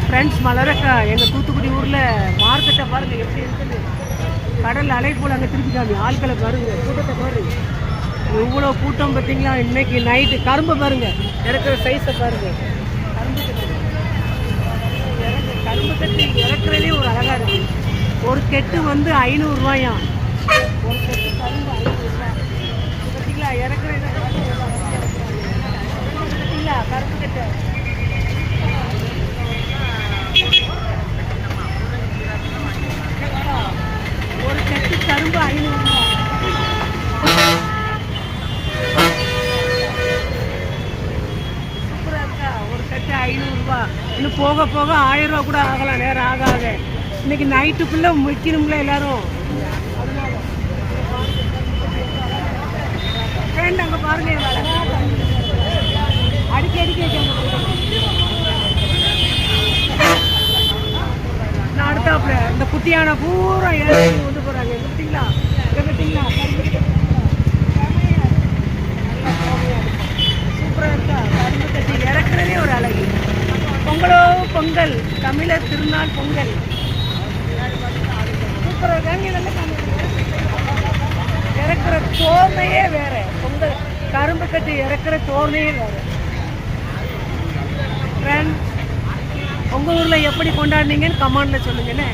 Friends மலரக்கா எங்கள் தூத்துக்குடி ஊரில் மார்க்கெட்டை பாருங்கள் எப்படி இருக்குது. கடல் அலை போல் அங்கே திருப்பிக்காமி ஆட்களை பாருங்க, கூட்டத்தை பாருங்க, எவ்வளோ கூட்டம் பார்த்தீங்களா. இன்னைக்கு நைட்டு கரும்பை பாருங்கள், இறக்குற சைஸை பாருங்கள். கரும்பு கட்டு இறக்குறதே ஒரு அழகாக இருக்குது. ஒரு கெட்டு வந்து 500 ரூபாயாம். ஒரு கெட்டு கரும்பு 500 ரூபா பார்த்தீங்களா. இறக்குறது பார்த்தீங்களா கரும்பு கட்டு. ஒரு கட்டு கரும்பு 500 ரூபா. சூப்பராக இருக்கா. ஒரு கட்டு 500 ரூபா. இன்னும் போக போக 1000 ரூபா கூட ஆகலாம், நேரம் ஆகாத. இன்னைக்கு நைட்டுக்குள்ளே முழிக்கணும்ல எல்லாரும். ஃப்ரெண்ட் அங்கே பாருங்க, அடிக்கடி நான் அடுத்தாப்புல இந்த குட்டியான பூரா ஏறி கொண்டு போகிறாங்க. பார்த்தீங்களா பார்த்தீங்களா. சூப்பராக இருக்கா. கரும்பு கட்டி இறக்குறதே ஒரு அழகு. பொங்கலோ பொங்கல், தமிழர் திருநாள் பொங்கல். சூப்பராக இருக்காங்க. இதெல்லாம் இறக்குற தோர்மையே வேறு. பொங்கல் கரும்பு கட்டி இறக்குற தோர்மையே வேறு. ஃப்ரெண்ட் உங்கள் ஊரில் எப்படி கொண்டாடினீங்கன்னு கமெண்டில் சொல்லுங்கண்ணே.